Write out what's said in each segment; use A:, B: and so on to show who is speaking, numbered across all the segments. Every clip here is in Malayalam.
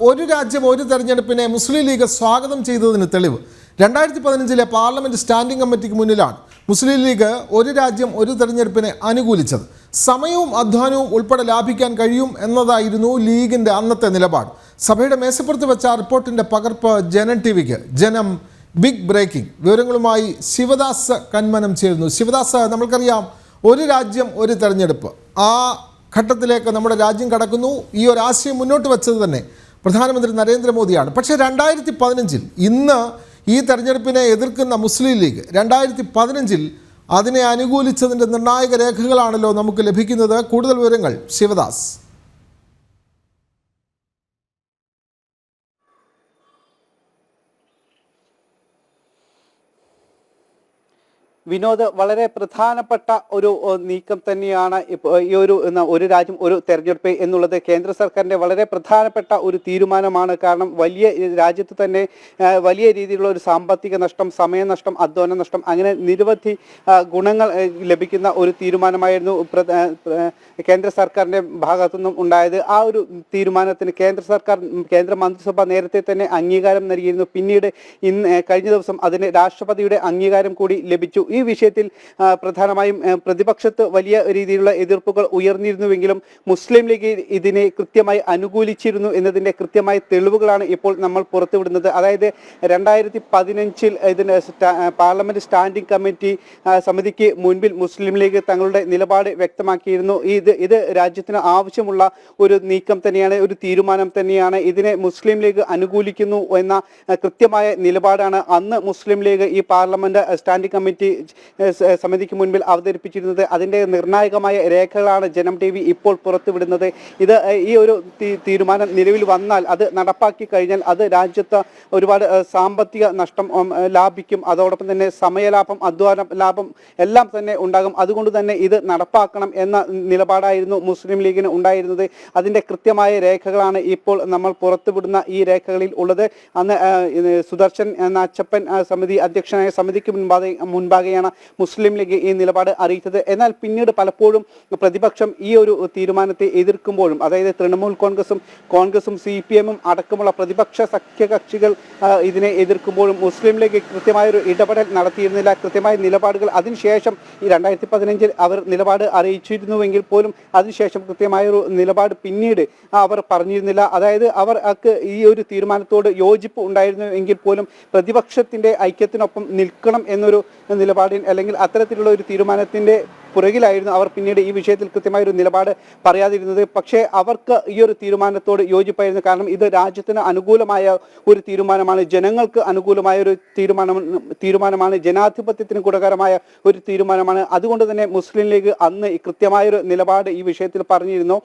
A: ഒരു രാജ്യം ഒരു തെരഞ്ഞെടുപ്പിനെ മുസ്ലിം ലീഗ് സ്വാഗതം ചെയ്തതിന് തെളിവ് 2015 പാർലമെന്റ് സ്റ്റാൻഡിംഗ് കമ്മിറ്റിക്ക് മുന്നിലാണ് മുസ്ലിം ലീഗ് ഒരു രാജ്യം ഒരു തെരഞ്ഞെടുപ്പിനെ അനുകൂലിച്ചത്. സമയവും അധ്വാനവും ഉൾപ്പെടെ ലാഭിക്കാൻ കഴിയും എന്നതായിരുന്നു ലീഗിൻ്റെ അന്നത്തെ നിലപാട്. സഭയുടെ മേശപ്പുറത്ത് വെച്ച റിപ്പോർട്ടിൻ്റെ പകർപ്പ് ജനം ടിവിക്ക്. ജനം ബിഗ് ബ്രേക്കിംഗ് വിവരങ്ങളുമായി ശിവദാസ് കന്മനം ചേരുന്നു. ശിവദാസ്, നമ്മൾക്കറിയാം ഒരു രാജ്യം ഒരു തെരഞ്ഞെടുപ്പ്, ആ ഘട്ടത്തിലേക്ക് നമ്മുടെ രാജ്യം കടക്കുന്നു. ഈ ഒരു ആശയം മുന്നോട്ട് വെച്ചത് തന്നെ പ്രധാനമന്ത്രി നരേന്ദ്രമോദിയാണ്. പക്ഷേ 2015 ഇന്ന് ഈ തെരഞ്ഞെടുപ്പിനെ എതിർക്കുന്ന മുസ്ലിം ലീഗ് 2015 അതിനെ അനുകൂലിച്ചതിൻ്റെ നിർണായക രേഖകളാണല്ലോ നമുക്ക് ലഭിക്കുന്നത്. കൂടുതൽ വിവരങ്ങൾ ശിവദാസ്.
B: വിനോദ്, വളരെ പ്രധാനപ്പെട്ട ഒരു നീക്കം തന്നെയാണ് ഈ ഒരു രാജ്യം ഒരു തെരഞ്ഞെടുപ്പ് എന്നുള്ളത്. കേന്ദ്ര സർക്കാരിൻ്റെ വളരെ പ്രധാനപ്പെട്ട ഒരു തീരുമാനമാണ്. കാരണം രാജ്യത്ത് തന്നെ വലിയ രീതിയിലുള്ള ഒരു സാമ്പത്തിക നഷ്ടം, സമയനഷ്ടം, അധ്വാന നഷ്ടം, അങ്ങനെ നിരവധി ഗുണങ്ങൾ ലഭിക്കുന്ന ഒരു തീരുമാനമായിരുന്നു കേന്ദ്ര സർക്കാരിൻ്റെ ഭാഗത്തുനിന്നും ഉണ്ടായത്. ആ ഒരു തീരുമാനത്തിന് കേന്ദ്ര മന്ത്രിസഭ നേരത്തെ തന്നെ അംഗീകാരം നൽകിയിരുന്നു. പിന്നീട് കഴിഞ്ഞ ദിവസം അതിന് രാഷ്ട്രപതിയുടെ അംഗീകാരം കൂടി ലഭിച്ചു. ഈ വിഷയത്തിൽ പ്രധാനമായും പ്രതിപക്ഷത്ത് വലിയ രീതിയിലുള്ള എതിർപ്പുകൾ ഉയർന്നിരുന്നുവെങ്കിലും മുസ്ലിം ലീഗ് ഇതിനെ കൃത്യമായി അനുകൂലിച്ചിരുന്നു എന്നതിൻ്റെ കൃത്യമായ തെളിവുകളാണ് ഇപ്പോൾ നമ്മൾ പുറത്തുവിടുന്നത്. അതായത് 2015 ഇതിന് പാർലമെന്റ് സ്റ്റാൻഡിംഗ് കമ്മിറ്റി സമിതിക്ക് മുൻപിൽ മുസ്ലിം ലീഗ് തങ്ങളുടെ നിലപാട് വ്യക്തമാക്കിയിരുന്നു. ഇത് രാജ്യത്തിന് ആവശ്യമുള്ള ഒരു നീക്കം തന്നെയാണ്, ഒരു തീരുമാനം തന്നെയാണ്. ഇതിനെ മുസ്ലിം ലീഗ് അനുകൂലിക്കുന്നു എന്ന കൃത്യമായ നിലപാടാണ് അന്ന് മുസ്ലിം ലീഗ് ഈ പാർലമെന്റ് സ്റ്റാൻഡിംഗ് കമ്മിറ്റി സമിതിക്ക് മുൻപിൽ അവതരിപ്പിച്ചിരുന്നത്. അതിൻ്റെ നിർണായകമായ രേഖകളാണ് ജനം ടി വി ഇപ്പോൾ പുറത്തുവിടുന്നത്. ഈ ഒരു തീരുമാനം നിലവിൽ വന്നാൽ, അത് നടപ്പാക്കി കഴിഞ്ഞാൽ അത് രാജ്യത്ത് ഒരുപാട് സാമ്പത്തിക നഷ്ടം ലാഭിക്കും. അതോടൊപ്പം തന്നെ സമയലാഭം, അധ്വാന ലാഭം എല്ലാം തന്നെ ഉണ്ടാകും. അതുകൊണ്ട് തന്നെ ഇത് നടപ്പാക്കണം എന്ന നിലപാടായിരുന്നു മുസ്ലിം ലീഗിന് ഉണ്ടായിരുന്നത്. അതിൻ്റെ കൃത്യമായ രേഖകളാണ് ഇപ്പോൾ നമ്മൾ പുറത്തുവിടുന്ന ഈ രേഖകളിൽ ഉള്ളത്. അന്ന് സുദർശൻ നാച്ചപ്പൻ സമിതി അധ്യക്ഷനായ സമിതിക്ക് മുൻപാകെയാണ് മുസ്ലിം ലീഗ് ഈ നിലപാട് അറിയിച്ചത്. എന്നാൽ പിന്നീട് പലപ്പോഴും പ്രതിപക്ഷം ഈ ഒരു തീരുമാനത്തെ എതിർക്കുമ്പോഴും, അതായത് തൃണമൂൽ കോൺഗ്രസും CPM അടക്കമുള്ള പ്രതിപക്ഷ സഖ്യകക്ഷികൾ ഇതിനെ എതിർക്കുമ്പോഴും മുസ്ലിം ലീഗ് കൃത്യമായൊരു ഇടപെടൽ നടത്തിയിരുന്നില്ല. കൃത്യമായ നിലപാടുകൾ അതിനുശേഷം ഈ 2015 അവർ നിലപാട് അറിയിച്ചിരുന്നുവെങ്കിൽ പോലും അതിനുശേഷം കൃത്യമായൊരു നിലപാട് പിന്നീട് അവർ പറഞ്ഞിരുന്നില്ല. അതായത് അവർക്ക് ഈ ഒരു തീരുമാനത്തോട് യോജിപ്പ് ഉണ്ടായിരുന്നു എങ്കിൽ പോലും പ്രതിപക്ഷത്തിൻ്റെ ഐക്യത്തിനൊപ്പം നിൽക്കണം എന്നൊരു നിലപാടിൽ, അല്ലെങ്കിൽ അത്തരത്തിലുള്ള ഒരു തീരുമാനത്തിൻ്റെ പുറകിലായിരുന്നു അവർ പിന്നീട് ഈ വിഷയത്തിൽ കൃത്യമായൊരു നിലപാട് പറയാതിരുന്നത്. പക്ഷേ അവർക്ക് ഈ ഒരു തീരുമാനത്തോട് യോജിപ്പായിരുന്നു. കാരണം ഇത് രാജ്യത്തിന് അനുകൂലമായ ഒരു തീരുമാനമാണ്, ജനങ്ങൾക്ക് അനുകൂലമായ ഒരു തീരുമാനമാണ്, ജനാധിപത്യത്തിന് ഗുണകരമായ ഒരു തീരുമാനമാണ്. അതുകൊണ്ട് തന്നെ മുസ്ലിം ലീഗ് അന്ന് കൃത്യമായൊരു നിലപാട് ഈ വിഷയത്തിൽ പറഞ്ഞിരുന്നു.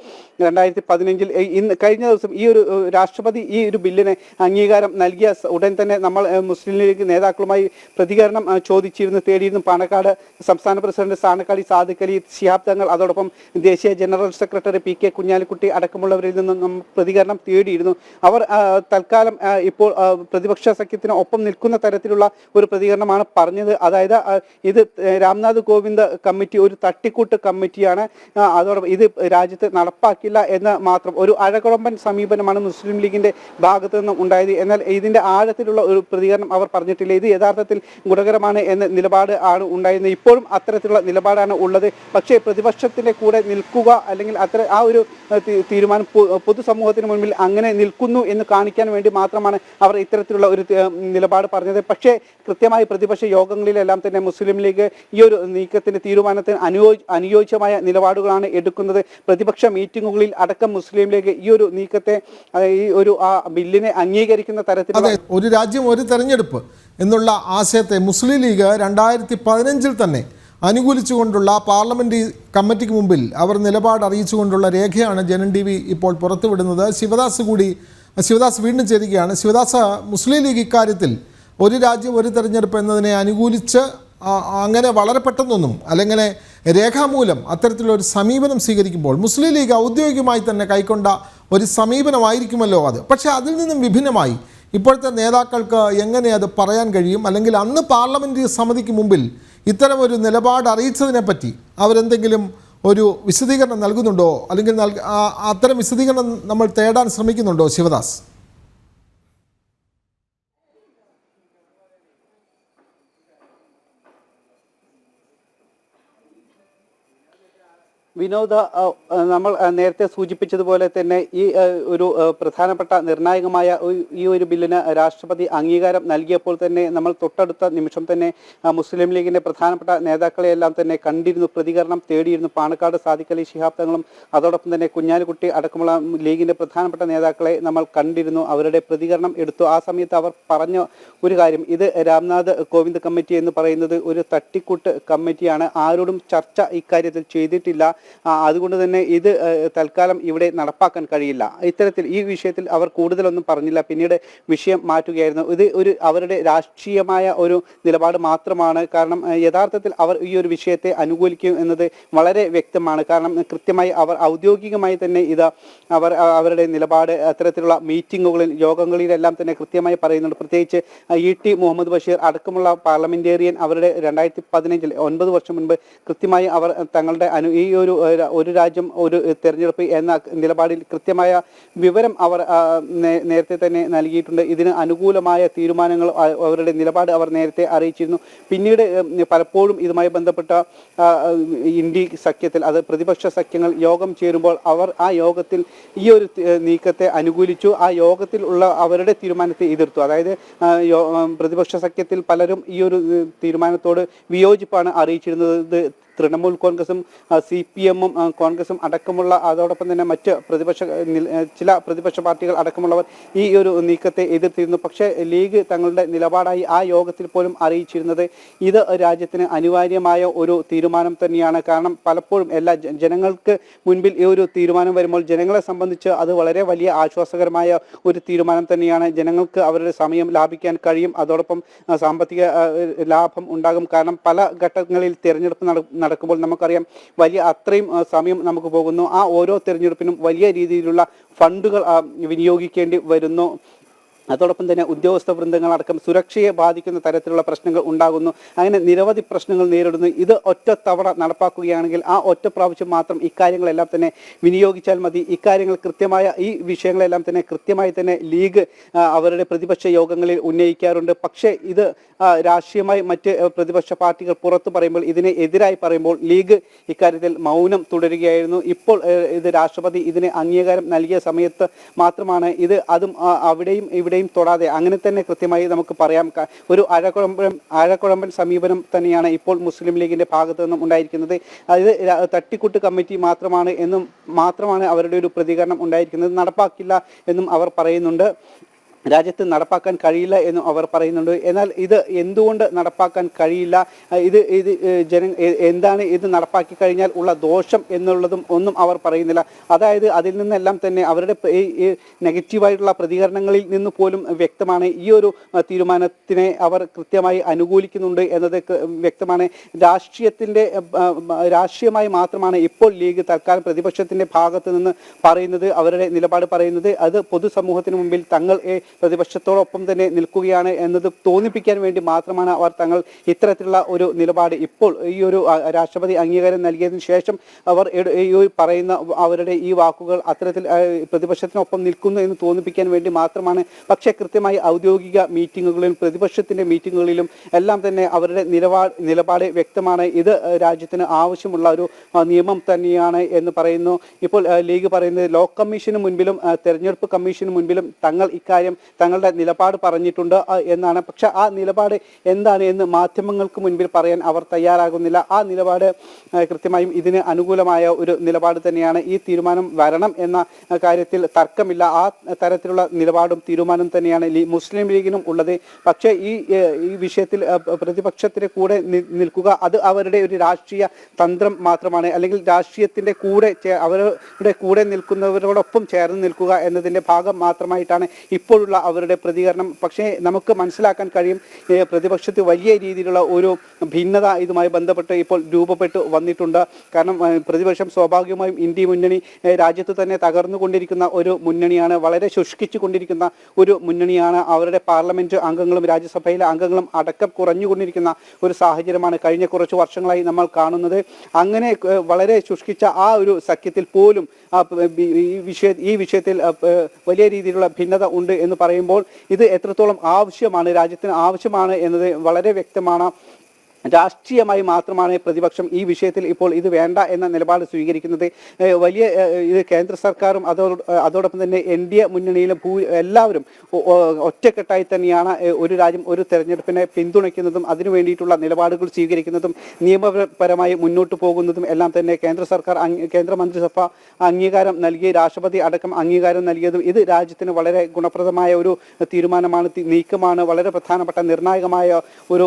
B: 2015 കഴിഞ്ഞ ദിവസം ഈ ഒരു രാഷ്ട്രപതി ഈ ഒരു ബില്ലിന് അംഗീകാരം നൽകിയ ഉടൻ തന്നെ നമ്മൾ മുസ്ലിം ലീഗ് നേതാക്കളുമായി പ്രതികരണം തേടിയിരുന്നു. പാണക്കാട് സംസ്ഥാന പ്രസിഡന്റ് സാണക്കാടി സാദിഖ് അലി ശിഹാബ് തങ്ങൾ, അതോടൊപ്പം ദേശീയ ജനറൽ സെക്രട്ടറി PK കുഞ്ഞാലിക്കുട്ടി അടക്കമുള്ളവരിൽ നിന്നും പ്രതികരണം തേടിയിരുന്നു. അവർ തൽക്കാലം ഇപ്പോൾ പ്രതിപക്ഷ സഖ്യത്തിന് ഒപ്പം നിൽക്കുന്ന തരത്തിലുള്ള ഒരു പ്രതികരണമാണ് പറഞ്ഞത്. അതായത് ഇത് രാംനാഥ് കോവിന്ദ് കമ്മിറ്റി ഒരു തട്ടിക്കൂട്ട് കമ്മിറ്റിയാണ്, അതോടൊപ്പം ഇത് രാജ്യത്ത് നടപ്പാക്കില്ല എന്ന് മാത്രം ഒരു അഴകുഴമ്പൻ സമീപനമാണ് മുസ്ലിം ലീഗിന്റെ ഭാഗത്തു നിന്നും ഉണ്ടായത്. എന്നാൽ ഇതിന്റെ ആഴത്തിലുള്ള ഒരു പ്രതികരണം അവർ പറഞ്ഞിട്ടില്ല. ഇത് യഥാർത്ഥത്തിൽ ഗുണകരമാണ് എന്ന നിലപാട് ആണ് ഉണ്ടായിരുന്നത്. ഇപ്പോഴും അത്തരത്തിലുള്ള നിലപാടാണ് ഉള്ളത്. പക്ഷേ പ്രതിപക്ഷത്തിന്റെ കൂടെ നിൽക്കുക, അല്ലെങ്കിൽ ആ ഒരു തീരുമാനം പൊതുസമൂഹത്തിന് മുൻപിൽ അങ്ങനെ നിൽക്കുന്നു എന്ന് കാണിക്കാൻ വേണ്ടി മാത്രമാണ് അവർ ഇത്തരത്തിലുള്ള ഒരു നിലപാട് പറഞ്ഞത്. പക്ഷേ കൃത്യമായി പ്രതിപക്ഷ യോഗങ്ങളിലെല്ലാം തന്നെ മുസ്ലിം ലീഗ് ഈ ഒരു നീക്കത്തിന്റെ തീരുമാനത്തിന് അനുയോജ്യമായ നിലപാടുകളാണ് എടുക്കുന്നത്. പ്രതിപക്ഷ മീറ്റിങ്ങുകളിൽ അടക്കം മുസ്ലിം ലീഗ് ഈ ഒരു നീക്കത്തെ, ഈ ഒരു ബില്ലിനെ അംഗീകരിക്കുന്ന തരത്തിൽ
A: ഒരു രാജ്യം ഒരു തെരഞ്ഞെടുപ്പ് എന്നുള്ള ആശയത്തെ മുസ്ലിം ലീഗ് 2015 തന്നെ അനുകൂലിച്ചുകൊണ്ടുള്ള പാർലമെന്റ് കമ്മിറ്റിക്ക് മുമ്പിൽ അവർ നിലപാട് അറിയിച്ചുകൊണ്ടുള്ള രേഖയാണ് ജനം TV ഇപ്പോൾ പുറത്തുവിടുന്നത്. ശിവദാസ് വീണ്ടും ചേരുകയാണ്. ശിവദാസ്, മുസ്ലിം ലീഗ് ഇക്കാര്യത്തിൽ ഒരു രാജ്യം ഒരു തെരഞ്ഞെടുപ്പ് എന്നതിനെ അനുകൂലിച്ച് അങ്ങനെ വളരെ പെട്ടെന്നൊന്നും, അല്ലെങ്കിൽ രേഖാമൂലം അത്തരത്തിലൊരു സമീപനം സ്വീകരിക്കുമ്പോൾ മുസ്ലിം ലീഗ് ഔദ്യോഗികമായി തന്നെ കൈക്കൊണ്ട ഒരു സമീപനമായിരിക്കുമല്ലോ അത്. പക്ഷേ അതിൽ നിന്നും വിഭിന്നമായി ഇപ്പോഴത്തെ നേതാക്കൾക്ക് എങ്ങനെ അത് പറയാൻ കഴിയും? അല്ലെങ്കിൽ അന്ന് പാർലമെന്റ് സമിതിക്ക് മുമ്പിൽ ഇത്തരമൊരു നിലപാട് അറിയിച്ചതിനെ പറ്റി അവരെന്തെങ്കിലും ഒരു വിശദീകരണം നൽകുന്നുണ്ടോ? അല്ലെങ്കിൽ അത്തരം വിശദീകരണം നമ്മൾ തേടാൻ ശ്രമിക്കുന്നുണ്ടോ ശിവദാസ്?
B: വിനോദ നമ്മൾ നേരത്തെ സൂചിപ്പിച്ചതുപോലെ തന്നെ ഈ ഒരു പ്രധാനപ്പെട്ട നിർണായകമായ ഈ ഒരു ബില്ലിന് രാഷ്ട്രപതി അംഗീകാരം നൽകിയപ്പോൾ തന്നെ നമ്മൾ തൊട്ടടുത്ത നിമിഷം തന്നെ മുസ്ലിം ലീഗിന്റെ പ്രധാനപ്പെട്ട നേതാക്കളെയെല്ലാം തന്നെ കണ്ടിരുന്നു, പ്രതികരണം തേടിയിരുന്നു. പാണക്കാട് സാദിഖ് അലി ശിഹാബ് തങ്ങളും അതോടൊപ്പം തന്നെ കുഞ്ഞാലിക്കുട്ടി അടക്കമുള്ള ലീഗിന്റെ പ്രധാനപ്പെട്ട നേതാക്കളെ നമ്മൾ കണ്ടിരുന്നു. അവരുടെ പ്രതികരണം എടുത്തു. ആ സമയത്ത് അവർ പറഞ്ഞ ഒരു കാര്യം, ഇത് രാംനാഥ് കോവിന്ദ് കമ്മിറ്റി എന്ന് പറയുന്നത് ഒരു തട്ടിക്കൂട്ട് കമ്മിറ്റിയാണ്, ആരോടും ചർച്ച ഇക്കാര്യത്തിൽ ചെയ്തിട്ടില്ല, അതുകൊണ്ട് തന്നെ ഇത് തൽക്കാലം ഇവിടെ നടപ്പാക്കാൻ കഴിയില്ല. ഇത്തരത്തിൽ ഈ വിഷയത്തിൽ അവർ കൂടുതലൊന്നും പറഞ്ഞില്ല. പിന്നീട് വിഷയം മാറ്റുകയായിരുന്നു. ഇത് ഒരു അവരുടെ രാഷ്ട്രീയമായ ഒരു നിലപാട് മാത്രമാണ്. കാരണം യഥാർത്ഥത്തിൽ അവർ ഈ ഒരു വിഷയത്തെ അനുകൂലിക്കും എന്നത് വളരെ വ്യക്തമാണ്. കാരണം കൃത്യമായി അവർ ഔദ്യോഗികമായി തന്നെ ഇത് അവരുടെ നിലപാട് അത്തരത്തിലുള്ള മീറ്റിങ്ങുകളിൽ യോഗങ്ങളിലെല്ലാം തന്നെ കൃത്യമായി പറയുന്നുണ്ട്. പ്രത്യേകിച്ച് ET മുഹമ്മദ് ബഷീർ അടക്കമുള്ള പാർലമെന്റേറിയൻ അവരുടെ 2015 9 വർഷം മുൻപ് കൃത്യമായി അവർ തങ്ങളുടെ ഈ ഒരു രാജ്യം ഒരു തെരഞ്ഞെടുപ്പ് എന്ന നിലപാടിൽ കൃത്യമായ വിവരം അവർ നേരത്തെ തന്നെ നൽകിയിട്ടുണ്ട്. ഇതിന് അനുകൂലമായ തീരുമാനങ്ങൾ അവരുടെ നിലപാട് അവർ നേരത്തെ അറിയിച്ചിരുന്നു. പിന്നീട് പലപ്പോഴും ഇതുമായി ബന്ധപ്പെട്ട ഇന്ത്യ സഖ്യത്തിൽ, അത് പ്രതിപക്ഷ സഖ്യങ്ങൾ യോഗം ചേരുമ്പോൾ അവർ ആ യോഗത്തിൽ ഈ ഒരു നീക്കത്തെ അനുകൂലിച്ചു. ആ യോഗത്തിൽ ഉള്ള അവരുടെ തീരുമാനത്തെ എതിർത്തു. അതായത് പ്രതിപക്ഷ സഖ്യത്തിൽ പലരും ഈ ഒരു തീരുമാനത്തോട് വിയോജിപ്പാണ് അറിയിച്ചിരുന്നത്. തൃണമൂൽ കോൺഗ്രസും CPM-ഉം കോൺഗ്രസും അടക്കമുള്ള, അതോടൊപ്പം തന്നെ മറ്റ് ചില പ്രതിപക്ഷ പാർട്ടികൾ അടക്കമുള്ളവർ ഈ ഒരു നീക്കത്തെ എതിർത്തിരുന്നു. പക്ഷേ ലീഗ് തങ്ങളുടെ നിലപാടായി ആ യോഗത്തിൽ പോലും അറിയിച്ചിരുന്നത് ഇത് രാജ്യത്തിന് അനിവാര്യമായ ഒരു തീരുമാനം തന്നെയാണ്. കാരണം പലപ്പോഴും എല്ലാ ജനങ്ങൾക്ക് മുൻപിൽ ഈ ഒരു തീരുമാനം വരുമ്പോൾ ജനങ്ങളെ സംബന്ധിച്ച് അത് വളരെ വലിയ ആശ്വാസകരമായ ഒരു തീരുമാനം തന്നെയാണ്. ജനങ്ങൾക്ക് അവരുടെ സമയം ലാഭിക്കാൻ കഴിയും, അതോടൊപ്പം സാമ്പത്തിക ലാഭം ഉണ്ടാകും. കാരണം പല ഘട്ടങ്ങളിൽ തിരഞ്ഞെടുപ്പ് നടക്കുമ്പോൾ നമുക്കറിയാം വലിയ അത്രയും സമയം നമുക്ക് പോകുന്നു. ആ ഓരോ തിരഞ്ഞെടുപ്പിനും വലിയ രീതിയിലുള്ള ഫണ്ടുകൾ വിനിയോഗിക്കേണ്ടി വരുന്നു. അതോടൊപ്പം തന്നെ ഉദ്യോഗസ്ഥ വൃന്ദങ്ങളടക്കം സുരക്ഷയെ ബാധിക്കുന്ന തരത്തിലുള്ള പ്രശ്നങ്ങൾ ഉണ്ടാകുന്നു. അങ്ങനെ നിരവധി പ്രശ്നങ്ങൾ നേരിടുന്നു. ഇത് ഒറ്റ തവണ നടപ്പാക്കുകയാണെങ്കിൽ ആ ഒറ്റ പ്രാവശ്യം മാത്രം ഇക്കാര്യങ്ങളെല്ലാം തന്നെ വിനിയോഗിച്ചാൽ മതി. ഇക്കാര്യങ്ങൾ കൃത്യമായ ഈ വിഷയങ്ങളെല്ലാം തന്നെ കൃത്യമായി തന്നെ ലീഗ് അവരുടെ പ്രതിപക്ഷ യോഗങ്ങളിൽ ഉന്നയിക്കാറുണ്ട്. പക്ഷേ ഇത് രാഷ്ട്രീയമായി മറ്റ് പ്രതിപക്ഷ പാർട്ടികൾ പുറത്തു പറയുമ്പോൾ, ഇതിനെ എതിരായി പറയുമ്പോൾ ലീഗ് ഇക്കാര്യത്തിൽ മൗനം തുടരുകയായിരുന്നു. ഇപ്പോൾ ഇത് രാഷ്ട്രപതി ഇതിന് അംഗീകാരം നൽകിയ സമയത്ത് മാത്രമാണ് ഇത് അതും അവിടെയും ഇവിടെ തൊടാതെ അങ്ങനെ തന്നെ കൃത്യമായി നമുക്ക് പറയാം. ഒരു അഴകുഴമ്പൻ സമീപനം തന്നെയാണ് ഇപ്പോൾ മുസ്ലിം ലീഗിന്റെ ഭാഗത്തു നിന്നും ഉണ്ടായിരിക്കുന്നത്. അത് തട്ടിക്കൂട്ട് കമ്മിറ്റി മാത്രമാണ് അവരുടെ ഒരു പ്രതികരണം ഉണ്ടായിരിക്കുന്നത്. നടപ്പാക്കില്ല എന്നും അവർ പറയുന്നുണ്ട്. രാജ്യത്ത് നടപ്പാക്കാൻ കഴിയില്ല എന്നും അവർ പറയുന്നുണ്ട്. എന്നാൽ ഇത് എന്തുകൊണ്ട് നടപ്പാക്കാൻ കഴിയില്ല, എന്താണ് ഇത് നടപ്പാക്കി കഴിഞ്ഞാൽ ഉള്ള ദോഷം എന്നുള്ളതും ഒന്നും അവർ പറയുന്നില്ല. അതായത് അതിൽ നിന്നെല്ലാം തന്നെ അവരുടെ നെഗറ്റീവായിട്ടുള്ള പ്രതികരണങ്ങളിൽ നിന്ന് പോലും വ്യക്തമാണ് ഈ ഒരു തീരുമാനത്തിനെ അവർ കൃത്യമായി അനുകൂലിക്കുന്നുണ്ട് എന്നത് വ്യക്തമാണ്. രാഷ്ട്രീയമായി മാത്രമാണ് ഇപ്പോൾ ലീഗ് തൽക്കാലം പ്രതിപക്ഷത്തിന്റെ ഭാഗത്ത് നിന്ന് പറയുന്നത്, അവരുടെ നിലപാട് പറയുന്നത്. അത് പൊതുസമൂഹത്തിന് മുമ്പിൽ തങ്ങൾ പ്രതിപക്ഷത്തോടൊപ്പം തന്നെ നിൽക്കുകയാണ് എന്നത് തോന്നിപ്പിക്കാൻ വേണ്ടി മാത്രമാണ് അവർ തങ്ങൾ ഇത്തരത്തിലുള്ള ഒരു നിലപാട് ഇപ്പോൾ ഈ ഒരു രാഷ്ട്രപതി അംഗീകാരം നൽകിയതിനു ശേഷം അവർ പറയുന്ന അവരുടെ ഈ വാക്കുകൾ അത്തരത്തിൽ പ്രതിപക്ഷത്തിനൊപ്പം നിൽക്കുന്നു എന്ന് തോന്നിപ്പിക്കാൻ വേണ്ടി മാത്രമാണ്. പക്ഷേ കൃത്യമായി ഔദ്യോഗിക മീറ്റിങ്ങുകളിലും പ്രതിപക്ഷത്തിന്റെ മീറ്റിങ്ങുകളിലും എല്ലാം തന്നെ അവരുടെ നിലപാട് വ്യക്തമാണ്. ഇത് രാജ്യത്തിന് ആവശ്യമുള്ള ഒരു നിയമം തന്നെയാണ് എന്ന് പറയുന്നു. ഇപ്പോൾ ലീഗ് പറയുന്നത് ലോ കമ്മീഷന് മുൻപിലും തെരഞ്ഞെടുപ്പ് കമ്മീഷന് മുൻപിലും തങ്ങൾ ഇക്കാര്യം തങ്ങളുടെ നിലപാട് പറഞ്ഞിട്ടുണ്ട് എന്നാണ്. പക്ഷെ ആ നിലപാട് എന്താണ് എന്ന് മാധ്യമങ്ങൾക്ക് മുൻപിൽ പറയാൻ അവർ തയ്യാറാകുന്നില്ല. ആ നിലപാട് കൃത്യമായും ഇതിന് അനുകൂലമായ ഒരു നിലപാട് തന്നെയാണ്. ഈ തീരുമാനം വരണം എന്ന കാര്യത്തിൽ തർക്കമില്ല. ആ തരത്തിലുള്ള നിലപാടും തീരുമാനം തന്നെയാണ് മുസ്ലിം ലീഗിനും ഉള്ളത്. പക്ഷേ ഈ വിഷയത്തിൽ പ്രതിപക്ഷത്തിന്റെ കൂടെ നിൽക്കുക അത് അവരുടെ ഒരു രാഷ്ട്രീയ തന്ത്രം മാത്രമാണ്. അല്ലെങ്കിൽ രാഷ്ട്രീയത്തിന്റെ അവരുടെ കൂടെ നിൽക്കുന്നവരോടൊപ്പം ചേർന്ന് നിൽക്കുക എന്നതിന്റെ ഭാഗം മാത്രമായിട്ടാണ് ഇപ്പോഴുള്ള അവരുടെ പ്രതികരണം. പക്ഷേ നമുക്ക് മനസ്സിലാക്കാൻ കഴിയും പ്രതിപക്ഷത്ത് വലിയ രീതിയിലുള്ള ഒരു ഭിന്നത ഇതുമായി ബന്ധപ്പെട്ട് ഇപ്പോൾ രൂപപ്പെട്ടു വന്നിട്ടുണ്ട്. കാരണം പ്രതിപക്ഷം സ്വാഭാവികമായും ഇന്ത്യ മുന്നണി രാജ്യത്ത് തന്നെ തകർന്നുകൊണ്ടിരിക്കുന്ന ഒരു മുന്നണിയാണ്, വളരെ ശുഷ്കിച്ചു കൊണ്ടിരിക്കുന്ന ഒരു മുന്നണിയാണ്. അവരുടെ പാർലമെന്റ് അംഗങ്ങളും രാജ്യസഭയിലെ അംഗങ്ങളും അടക്കം കുറഞ്ഞുകൊണ്ടിരിക്കുന്ന ഒരു സാഹചര്യമാണ് കഴിഞ്ഞ കുറച്ച് വർഷങ്ങളായി നമ്മൾ കാണുന്നത്. അങ്ങനെ വളരെ ശുഷ്കിച്ച ആ ഒരു സഖ്യത്തിൽ പോലും ഈ വിഷയത്തിൽ വലിയ രീതിയിലുള്ള ഭിന്നത ഉണ്ട് എന്ന് പറയുമ്പോൾ ഇത് എത്രത്തോളം ആവശ്യമാണ്, രാജ്യത്തിന് ആവശ്യമാണ് എന്നത് വളരെ വ്യക്തമാണ്. രാഷ്ട്രീയമായി മാത്രമാണ് പ്രതിപക്ഷം ഈ വിഷയത്തിൽ ഇപ്പോൾ ഇത് വേണ്ട എന്ന നിലപാട് സ്വീകരിക്കുന്നത്. വലിയ ഇത് കേന്ദ്ര സർക്കാരും അതോടൊപ്പം തന്നെ NDA മുന്നണിയിലും എല്ലാവരും ഒറ്റക്കെട്ടായി തന്നെയാണ് ഒരു രാജ്യം ഒരു തെരഞ്ഞെടുപ്പിനെ പിന്തുണയ്ക്കുന്നതും അതിനു വേണ്ടിയിട്ടുള്ള നിലപാടുകൾ സ്വീകരിക്കുന്നതും നിയമപരമായി മുന്നോട്ട് പോകുന്നതും എല്ലാം തന്നെ കേന്ദ്ര മന്ത്രിസഭ അംഗീകാരം നൽകി രാഷ്ട്രപതി അടക്കം അംഗീകാരം നൽകിയതും ഇത് രാജ്യത്തിന് വളരെ ഗുണപ്രദമായ ഒരു തീരുമാനമാണ്, നീക്കമാണ്, വളരെ പ്രധാനപ്പെട്ട നിർണായകമായ ഒരു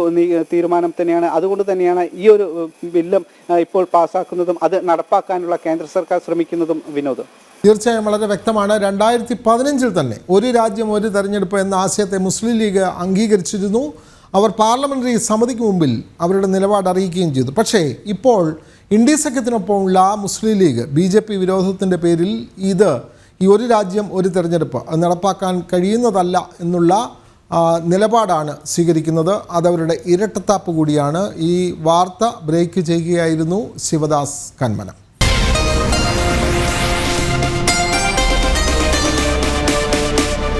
B: തീരുമാനം തന്നെയാണ്. അതുകൊണ്ട് തന്നെയാണ് ഈ ഒരു ബില്ലും ഇപ്പോൾ പാസ്സാക്കുന്നതും അത് നടപ്പാക്കാനുള്ള കേന്ദ്ര സർക്കാർ ശ്രമിക്കുന്നതും. വിനോദ്,
A: തീർച്ചയായും വളരെ വ്യക്തമാണ്. 2015 തന്നെ ഒരു രാജ്യം ഒരു തെരഞ്ഞെടുപ്പ് എന്ന ആശയത്തെ മുസ്ലിം ലീഗ് അംഗീകരിച്ചിരുന്നു. അവർ പാർലമെന്ററി സമിതിക്ക് മുമ്പിൽ അവരുടെ നിലപാട് അറിയിക്കുകയും ചെയ്തു. പക്ഷേ ഇപ്പോൾ ഇന്ത്യ സഖ്യത്തിനൊപ്പമുള്ള മുസ്ലിം ലീഗ് BJP വിരോധത്തിൻ്റെ പേരിൽ ഈ ഒരു രാജ്യം ഒരു തെരഞ്ഞെടുപ്പ് നടപ്പാക്കാൻ കഴിയുന്നതല്ല എന്നുള്ള നിലപാടാണ് സ്വീകരിക്കുന്നത്. അതവരുടെ ഇരട്ടത്താപ്പ് കൂടിയാണ്. ഈ വാർത്ത ബ്രേക്ക് ചെയ്യുകയായിരുന്നു ശിവദാസ് കന്മനം.